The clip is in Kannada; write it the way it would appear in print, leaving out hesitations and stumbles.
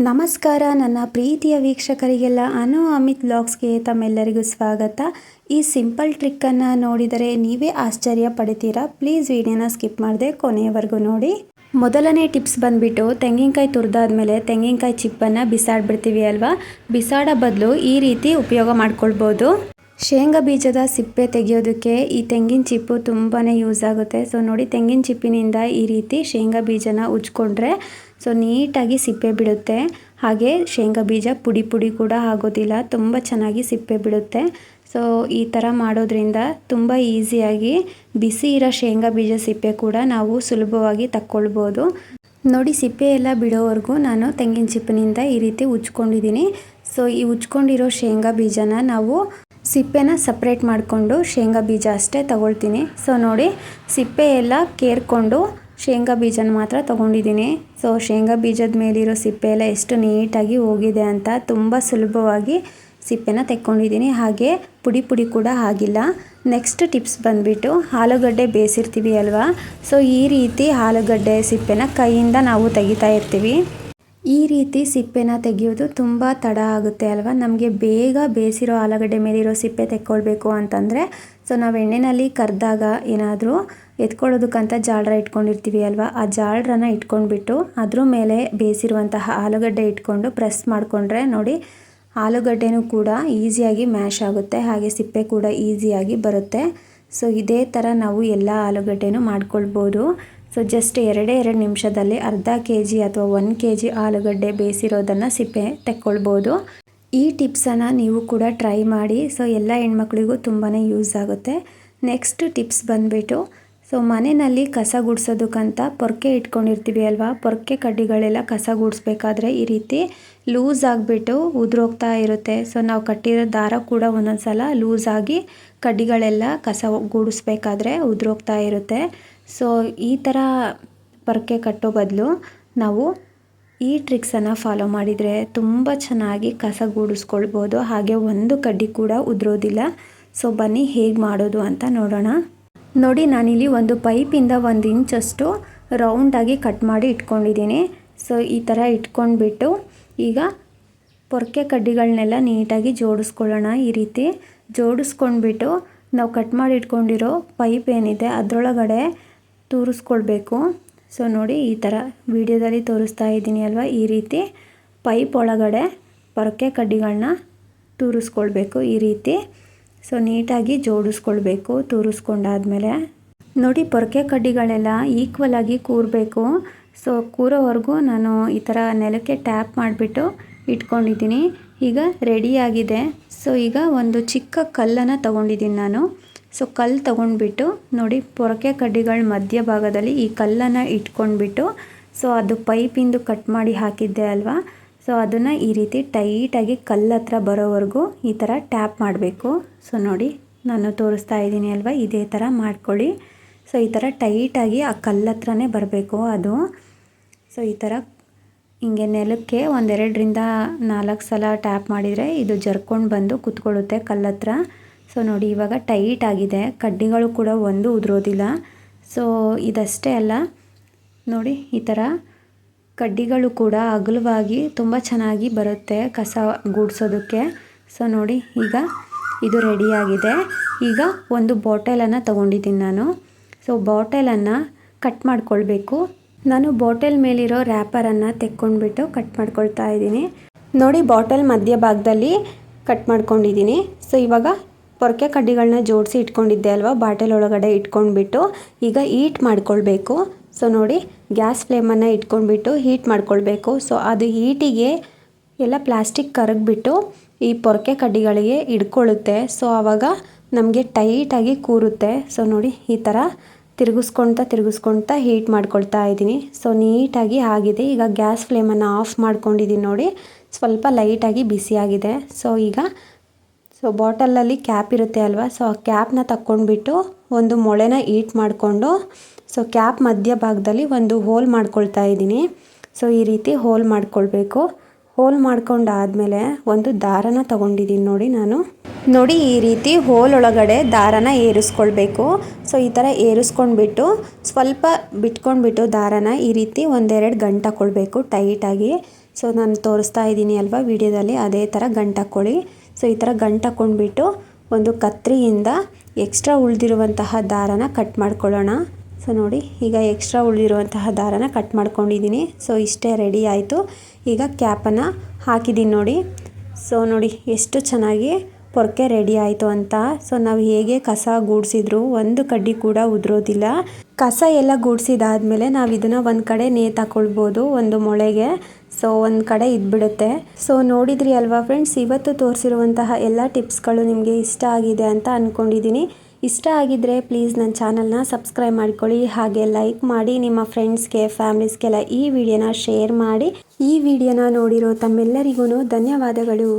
ನಮಸ್ಕಾರ ನನ್ನ ಪ್ರೀತಿಯ ವೀಕ್ಷಕರಿಗೆಲ್ಲ ಅಮಿತ್ ವ್ಲಾಗ್ಸ್ಗೆ ತಮ್ಮೆಲ್ಲರಿಗೂ ಸ್ವಾಗತ. ಈ ಸಿಂಪಲ್ ಟ್ರಿಕ್ಕನ್ನು ನೋಡಿದರೆ ನೀವೇ ಆಶ್ಚರ್ಯ ಪಡ್ತೀರಾ. ಪ್ಲೀಸ್ ವಿಡಿಯೋನ ಸ್ಕಿಪ್ ಮಾಡದೆ ಕೊನೆಯವರೆಗೂ ನೋಡಿ. ಮೊದಲನೇ ಟಿಪ್ಸ್ ಬಂದ್ಬಿಟ್ಟು ತೆಂಗಿನಕಾಯಿ ತುರಿದಾದ್ಮೇಲೆ ತೆಂಗಿನಕಾಯಿ ಚಿಪ್ಪನ್ನು ಬಿಸಾಡ್ಬಿಡ್ತೀವಿ ಅಲ್ವಾ. ಬಿಸಾಡೋ ಬದಲು ಈ ರೀತಿ ಉಪಯೋಗ ಮಾಡ್ಕೊಳ್ಬೋದು. ಶೇಂಗಾ ಬೀಜದ ಸಿಪ್ಪೆ ತೆಗೆಯೋದಕ್ಕೆ ಈ ತೆಂಗಿನ ಚಿಪ್ಪು ತುಂಬಾ ಯೂಸ್ ಆಗುತ್ತೆ. ಸೊ ನೋಡಿ, ತೆಂಗಿನ ಚಿಪ್ಪಿನಿಂದ ಈ ರೀತಿ ಶೇಂಗಾ ಬೀಜನ ಉಜ್ಕೊಂಡ್ರೆ ಸೊ ನೀಟಾಗಿ ಸಿಪ್ಪೆ ಬಿಡುತ್ತೆ. ಹಾಗೆ ಶೇಂಗಾ ಬೀಜ ಪುಡಿ ಪುಡಿ ಕೂಡ ಆಗೋದಿಲ್ಲ, ತುಂಬ ಚೆನ್ನಾಗಿ ಸಿಪ್ಪೆ ಬಿಡುತ್ತೆ. ಸೊ ಈ ಥರ ಮಾಡೋದ್ರಿಂದ ತುಂಬ ಈಸಿಯಾಗಿ ಬಿಸಿ ಇರೋ ಶೇಂಗಾ ಬೀಜ ಸಿಪ್ಪೆ ಕೂಡ ನಾವು ಸುಲಭವಾಗಿ ತಕ್ಕೊಳ್ಬೋದು. ನೋಡಿ, ಸಿಪ್ಪೆ ಎಲ್ಲ ಬಿಡೋವರೆಗೂ ನಾನು ತೆಂಗಿನ ಚಿಪ್ಪಿನಿಂದ ಈ ರೀತಿ ಉಜ್ಕೊಂಡಿದ್ದೀನಿ. ಸೊ ಈ ಉಜ್ಕೊಂಡಿರೋ ಶೇಂಗಾ ಬೀಜನ ನಾವು ಸಿಪ್ಪೆನ ಸಪ್ರೇಟ್ ಮಾಡಿಕೊಂಡು ಶೇಂಗಾ ಬೀಜ ಅಷ್ಟೇ ತಗೊಳ್ತೀನಿ. ಸೊ ನೋಡಿ, ಸಿಪ್ಪೆ ಎಲ್ಲ ಕೇರ್ಕೊಂಡು ಶೇಂಗಾ ಬೀಜನ ಮಾತ್ರ ತೊಗೊಂಡಿದ್ದೀನಿ. ಸೊ ಶೇಂಗಾ ಬೀಜದ ಮೇಲಿರೋ ಸಿಪ್ಪೆ ಎಲ್ಲ ಎಷ್ಟು ನೀಟಾಗಿ ಹೋಗಿದೆ ಅಂತ ತುಂಬ ಸುಲಭವಾಗಿ ಸಿಪ್ಪೆನ ತೆಕ್ಕೊಂಡಿದ್ದೀನಿ. ಹಾಗೆ ಪುಡಿ ಪುಡಿ ಕೂಡ ಆಗಿಲ್ಲ. ನೆಕ್ಸ್ಟ್ ಟಿಪ್ಸ್ ಬಂದುಬಿಟ್ಟು ಆಲೂಗಡ್ಡೆ ಬೇಯಿಸಿರ್ತೀವಿ ಅಲ್ವಾ. ಸೊ ಈ ರೀತಿ ಆಲೂಗಡ್ಡೆ ಸಿಪ್ಪೆನ ಕೈಯಿಂದ ನಾವು ತೆಗಿತಾ ಇರ್ತೀವಿ. ಈ ರೀತಿ ಸಿಪ್ಪೆನ ತೆಗೆಯೋದು ತುಂಬ ತಡ ಆಗುತ್ತೆ ಅಲ್ವಾ. ನಮಗೆ ಬೇಗ ಬೇಯಿಸಿರೋ ಆಲೂಗಡ್ಡೆ ಮೇಲಿರೋ ಸಿಪ್ಪೆ ತೆಕ್ಕೊಳ್ಬೇಕು ಅಂತಂದರೆ ಸೊ ನಾವು ಎಣ್ಣೆಯಲ್ಲಿ ಕರೆದಾಗ ಏನಾದರೂ ಎತ್ಕೊಳ್ಳೋದಕ್ಕಂತ ಜಾಳ್ರ ಇಟ್ಕೊಂಡಿರ್ತೀವಿ ಅಲ್ವಾ. ಆ ಜಾಳ್ರನ್ನ ಇಟ್ಕೊಂಡ್ಬಿಟ್ಟು ಅದ್ರ ಮೇಲೆ ಬೇಯಿಸಿರುವಂತಹ ಆಲೂಗಡ್ಡೆ ಇಟ್ಕೊಂಡು ಪ್ರೆಸ್ ಮಾಡಿಕೊಂಡ್ರೆ ನೋಡಿ, ಆಲೂಗಡ್ಡೆನೂ ಕೂಡ ಈಸಿಯಾಗಿ ಮ್ಯಾಶ್ ಆಗುತ್ತೆ. ಹಾಗೆ ಸಿಪ್ಪೆ ಕೂಡ ಈಸಿಯಾಗಿ ಬರುತ್ತೆ. ಸೊ ಇದೇ ಥರ ನಾವು ಎಲ್ಲ ಆಲೂಗಡ್ಡೆನೂ ಮಾಡ್ಕೊಳ್ಬೋದು. ಸೊ ಜಸ್ಟ್ ಎರಡೇ ನಿಮಿಷದಲ್ಲಿ ಅರ್ಧ kg ಅಥವಾ 1 kg ಆಲೂಗಡ್ಡೆ ಬೇಯಿಸಿರೋದನ್ನು ಸಿಪ್ಪೆ ತೆಕ್ಕೊಳ್ಬೋದು. ಈ ಟಿಪ್ಸನ್ನು ನೀವು ಕೂಡ ಟ್ರೈ ಮಾಡಿ. ಸೊ ಎಲ್ಲ ಹೆಣ್ಮಕ್ಳಿಗೂ ತುಂಬಾ ಯೂಸ್ ಆಗುತ್ತೆ. ನೆಕ್ಸ್ಟ್ ಟಿಪ್ಸ್ ಬಂದುಬಿಟ್ಟು ಸೊ ಮನೆಯಲ್ಲಿ ಕಸ ಗುಡಿಸೋದಕ್ಕಂತ ಪೊರ್ಕೆ ಇಟ್ಕೊಂಡಿರ್ತೀವಿ ಅಲ್ವಾ. ಪೊರ್ಕೆ ಕಡ್ಡಿಗಳೆಲ್ಲ ಕಸ ಗುಡಿಸ್ಬೇಕಾದ್ರೆ ಈ ರೀತಿ ಲೂಸ್ ಆಗಿಬಿಟ್ಟು ಉದುರೋಗ್ತಾ ಇರುತ್ತೆ. ಸೊ ನಾವು ಕಟ್ಟಿರೋ ದಾರ ಕೂಡ ಒಂದೊಂದು ಸಲ ಲೂಸ್ ಆಗಿ ಕಡ್ಡಿಗಳೆಲ್ಲ ಕಸ ಗುಡಿಸ್ಬೇಕಾದ್ರೆ ಉದುರೋಗ್ತಾ ಇರುತ್ತೆ. ಸೊ ಈ ಥರ ಪೊರ್ಕೆ ಕಟ್ಟೋ ಬದಲು ನಾವು ಈ ಟ್ರಿಕ್ಸನ್ನು ಫಾಲೋ ಮಾಡಿದರೆ ತುಂಬ ಚೆನ್ನಾಗಿ ಕಸ ಗೂಡಿಸ್ಕೊಳ್ಬೋದು. ಹಾಗೆ ಒಂದು ಕಡ್ಡಿ ಕೂಡ ಉದುರೋದಿಲ್ಲ. ಸೊ ಬನ್ನಿ ಹೇಗೆ ಮಾಡೋದು ಅಂತ ನೋಡೋಣ. ನೋಡಿ, ನಾನಿಲ್ಲಿ ಒಂದು ಪೈಪಿಂದ 1 ಇಂಚಷ್ಟು ರೌಂಡಾಗಿ ಕಟ್ ಮಾಡಿ ಇಟ್ಕೊಂಡಿದ್ದೀನಿ. ಸೊ ಈ ಥರ ಇಟ್ಕೊಂಡ್ಬಿಟ್ಟು ಈಗ ಪೊರ್ಕೆ ಕಡ್ಡಿಗಳನ್ನೆಲ್ಲ ನೀಟಾಗಿ ಜೋಡಿಸ್ಕೊಳ್ಳೋಣ. ಈ ರೀತಿ ಜೋಡಿಸ್ಕೊಂಡ್ಬಿಟ್ಟು ನಾವು ಕಟ್ ಮಾಡಿ ಇಟ್ಕೊಂಡಿರೋ ಪೈಪ್ ಏನಿದೆ ಅದರೊಳಗಡೆ ತೂರಿಸ್ಕೊಳ್ಬೇಕು. ಸೊ ನೋಡಿ, ಈ ಥರ ವಿಡಿಯೋದಲ್ಲಿ ತೋರಿಸ್ತಾ ಇದ್ದೀನಿ ಅಲ್ವಾ. ಈ ರೀತಿ ಪೈಪ್ ಒಳಗಡೆ ಪೊರ್ಕೆ ಕಡ್ಡಿಗಳನ್ನ ತೂರಿಸ್ಕೊಳ್ಬೇಕು ಈ ರೀತಿ. ಸೊ ನೀಟಾಗಿ ಜೋಡಿಸ್ಕೊಳ್ಬೇಕು. ತೂರಿಸ್ಕೊಂಡಾದ್ಮೇಲೆ ನೋಡಿ, ಪೊರ್ಕೆ ಕಡ್ಡಿಗಳೆಲ್ಲ ಈಕ್ವಲ್ ಆಗಿ ಕೂರಬೇಕು. ಸೊ ಕೂರೋವರೆಗೂ ನಾನು ಈ ಥರ ನೆಲಕ್ಕೆ ಟ್ಯಾಪ್ ಮಾಡಿಬಿಟ್ಟು ಇಟ್ಕೊಂಡಿದ್ದೀನಿ. ಈಗ ರೆಡಿಯಾಗಿದೆ. ಸೊ ಈಗ ಒಂದು ಚಿಕ್ಕ ಕಲ್ಲನ್ನು ತೊಗೊಂಡಿದ್ದೀನಿ ನಾನು. ಸೊ ಕಲ್ಲು ತೊಗೊಂಡ್ಬಿಟ್ಟು ನೋಡಿ, ಪೊರ್ಕೆ ಕಡ್ಡಿಗಳ ಮಧ್ಯಭಾಗದಲ್ಲಿ ಈ ಕಲ್ಲನ್ನು ಇಟ್ಕೊಂಡ್ಬಿಟ್ಟು ಸೊ ಅದು ಪೈಪಿಂದು ಕಟ್ ಮಾಡಿ ಹಾಕಿದ್ದೆ ಅಲ್ವಾ. ಸೊ ಅದನ್ನು ಈ ರೀತಿ ಟೈಟಾಗಿ ಕಲ್ಲು ಹತ್ರ ಬರೋವರೆಗೂ ಈ ಥರ ಟ್ಯಾಪ್ ಮಾಡಬೇಕು. ಸೊ ನೋಡಿ, ನಾನು ತೋರಿಸ್ತಾ ಇದ್ದೀನಿ ಅಲ್ವಾ, ಇದೇ ಥರ ಮಾಡ್ಕೊಳ್ಳಿ. ಸೊ ಈ ಥರ ಟೈಟಾಗಿ ಆ ಕಲ್ಲು ಹತ್ರನೇ ಬರಬೇಕು ಅದು. ಸೊ ಈ ಥರ ಹಿಂಗೆ ನೆಲಕ್ಕೆ 1-2-4 ಸಲ ಟ್ಯಾಪ್ ಮಾಡಿದರೆ ಇದು ಜರ್ಕೊಂಡು ಬಂದು ಕುತ್ಕೊಳ್ಳುತ್ತೆ ಕಲ್ಲು ಹತ್ರ. ಸೊ ನೋಡಿ, ಇವಾಗ ಟೈಟ್ ಆಗಿದೆ. ಕಡ್ಡಿಗಳು ಕೂಡ ಒಂದು ಉದುರೋದಿಲ್ಲ. ಸೊ ಇದಷ್ಟೇ ಅಲ್ಲ ನೋಡಿ, ಈ ಥರ ಕಡ್ಡಿಗಳು ಕೂಡ ಅಗಲವಾಗಿ ತುಂಬ ಚೆನ್ನಾಗಿ ಬರುತ್ತೆ ಕಸ ಗೂಡಿಸೋದಕ್ಕೆ. ಸೊ ನೋಡಿ, ಈಗ ಇದು ರೆಡಿಯಾಗಿದೆ. ಈಗ ಒಂದು ಬಾಟಲನ್ನು ತೊಗೊಂಡಿದ್ದೀನಿ ನಾನು. ಸೊ ಬಾಟಲನ್ನು ಕಟ್ ಮಾಡ್ಕೊಳ್ಬೇಕು. ನಾನು ಬಾಟಲ್ ಮೇಲಿರೋ ರ್ಯಾಪರನ್ನು ತೆಕ್ಕೊಂಡ್ಬಿಟ್ಟು ಕಟ್ ಮಾಡ್ಕೊಳ್ತಾ ಇದ್ದೀನಿ. ನೋಡಿ, ಬಾಟಲ್ ಮಧ್ಯಭಾಗದಲ್ಲಿ ಕಟ್ ಮಾಡ್ಕೊಂಡಿದ್ದೀನಿ. ಸೊ ಇವಾಗ ಪೊರ್ಕೆ ಕಡ್ಡಿಗಳನ್ನ ಜೋಡಿಸಿ ಇಟ್ಕೊಂಡಿದ್ದೆ ಅಲ್ವಾ, ಬಾಟಲ್ ಒಳಗಡೆ ಇಟ್ಕೊಂಡ್ಬಿಟ್ಟು ಈಗ ಹೀಟ್ ಮಾಡ್ಕೊಳ್ಬೇಕು. ಸೊ ನೋಡಿ, ಗ್ಯಾಸ್ ಫ್ಲೇಮನ್ನು ಇಟ್ಕೊಂಡ್ಬಿಟ್ಟು ಹೀಟ್ ಮಾಡ್ಕೊಳ್ಬೇಕು. ಸೊ ಅದು ಹೀಟಿಗೆ ಎಲ್ಲ ಪ್ಲಾಸ್ಟಿಕ್ ಕರಗಿಬಿಟ್ಟು ಈ ಪೊರ್ಕೆ ಕಡ್ಡಿಗಳಿಗೆ ಹಿಡ್ಕೊಳ್ಳುತ್ತೆ. ಸೊ ಆವಾಗ ನಮಗೆ ಟೈಟಾಗಿ ಕೂರುತ್ತೆ. ಸೊ ನೋಡಿ, ಈ ಥರ ತಿರುಗಿಸ್ಕೊಳ್ತಾ ಹೀಟ್ ಮಾಡ್ಕೊಳ್ತಾ ಇದ್ದೀನಿ. ಸೊ ನೀಟಾಗಿ ಆಗಿದೆ. ಈಗ ಗ್ಯಾಸ್ ಫ್ಲೇಮನ್ನು ಆಫ್ ಮಾಡ್ಕೊಂಡಿದ್ದೀನಿ ನೋಡಿ, ಸ್ವಲ್ಪ ಲೈಟಾಗಿ ಬಿಸಿಯಾಗಿದೆ. ಸೊ ಬಾಟಲಲ್ಲಿ ಕ್ಯಾಪ್ ಇರುತ್ತೆ ಅಲ್ವಾ. ಸೊ ಆ ಕ್ಯಾಪ್ನ ತಕ್ಕೊಂಡ್ಬಿಟ್ಟು ಒಂದು ಮೊಳೆನ ಹೀಟ್ ಮಾಡಿಕೊಂಡು ಸೊ ಕ್ಯಾಪ್ ಮಧ್ಯಭಾಗದಲ್ಲಿ ಒಂದು ಹೋಲ್ ಮಾಡ್ಕೊಳ್ತಾ ಇದ್ದೀನಿ. ಸೊ ಈ ರೀತಿ ಹೋಲ್ ಮಾಡ್ಕೊಳ್ಬೇಕು. ಹೋಲ್ ಮಾಡ್ಕೊಂಡಾದಮೇಲೆ ಒಂದು ದಾರನ ತೊಗೊಂಡಿದ್ದೀನಿ ನೋಡಿ ನಾನು. ನೋಡಿ, ಈ ರೀತಿ ಹೋಲ್ ಒಳಗಡೆ ದಾರನ ಏರಿಸ್ಕೊಳ್ಬೇಕು. ಸೊ ಈ ಥರ ಏರಿಸ್ಕೊಂಡ್ಬಿಟ್ಟು ಸ್ವಲ್ಪ ಬಿಟ್ಕೊಂಡ್ಬಿಟ್ಟು ದಾರನ ಈ ರೀತಿ 1-2 ಗಂಟು ಹಾಕ್ಕೊಳ್ಬೇಕು ಟೈಟಾಗಿ. ಸೊ ನಾನು ತೋರಿಸ್ತಾ ಇದ್ದೀನಿ ಅಲ್ವಾ ವಿಡಿಯೋದಲ್ಲಿ, ಅದೇ ಥರ ಗಂಟಾಕ್ಕೊಳ್ಳಿ. ಸೊ ಈ ಥರ ಗಂಟಾಕ್ಕೊಂಡ್ಬಿಟ್ಟು ಒಂದು ಕತ್ರಿಯಿಂದ ಎಕ್ಸ್ಟ್ರಾ ಉಳಿದಿರುವಂತಹ ದಾರನ ಕಟ್ ಮಾಡ್ಕೊಳ್ಳೋಣ. ಸೊ ನೋಡಿ, ಈಗ ಎಕ್ಸ್ಟ್ರಾ ಉಳಿದಿರುವಂತಹ ದಾರನ ಕಟ್ ಮಾಡ್ಕೊಂಡಿದ್ದೀನಿ. ಸೊ ಇಷ್ಟೇ ರೆಡಿ ಆಯಿತು. ಈಗ ಕ್ಯಾಪನ್ನು ಹಾಕಿದ್ದೀನಿ ನೋಡಿ. ಸೊ ನೋಡಿ ಎಷ್ಟು ಚೆನ್ನಾಗಿ ಪೊರ್ಕೆ ರೆಡಿ ಆಯಿತು ಅಂತ. ಸೊ ನಾವು ಹೇಗೆ ಕಸ ಗೂಡಿಸಿದ್ರು ಒಂದು ಕಡ್ಡಿ ಕೂಡ ಉದುರೋದಿಲ್ಲ. ಕಸ ಎಲ್ಲ ಗೂಡಿಸಿದಾದ್ಮೇಲೆ ನಾವು ಇದನ್ನು ಒಂದು ಕಡೆ ನೇತಾಕೊಳ್ಬೋದು, ಒಂದು ಮೊಳೆಗೆ. ಸೊ ಒಂದು ಕಡೆ ಇದ್ಬಿಡುತ್ತೆ. ಸೊ ನೋಡಿದ್ರಿ ಅಲ್ವಾ ಫ್ರೆಂಡ್ಸ್, ಇವತ್ತು ತೋರಿಸಿರುವಂತಹ ಎಲ್ಲ ಟಿಪ್ಸ್ಗಳು ನಿಮಗೆ ಇಷ್ಟ ಆಗಿದೆ ಅಂತ ಅಂದ್ಕೊಂಡಿದ್ದೀನಿ. ಇಷ್ಟ ಆಗಿದ್ದರೆ ಪ್ಲೀಸ್ ನನ್ನ ಚಾನಲ್ನ ಸಬ್ಸ್ಕ್ರೈಬ್ ಮಾಡ್ಕೊಳ್ಳಿ, ಹಾಗೆ ಲೈಕ್ ಮಾಡಿ, ನಿಮ್ಮ ಫ್ರೆಂಡ್ಸ್ಗೆ ಫ್ಯಾಮಿಲೀಸ್ಗೆಲ್ಲ ಈ ವಿಡಿಯೋನ ಶೇರ್ ಮಾಡಿ. ಈ ವಿಡಿಯೋನ ನೋಡಿರೋ ತಮ್ಮೆಲ್ಲರಿಗೂ ಧನ್ಯವಾದಗಳು.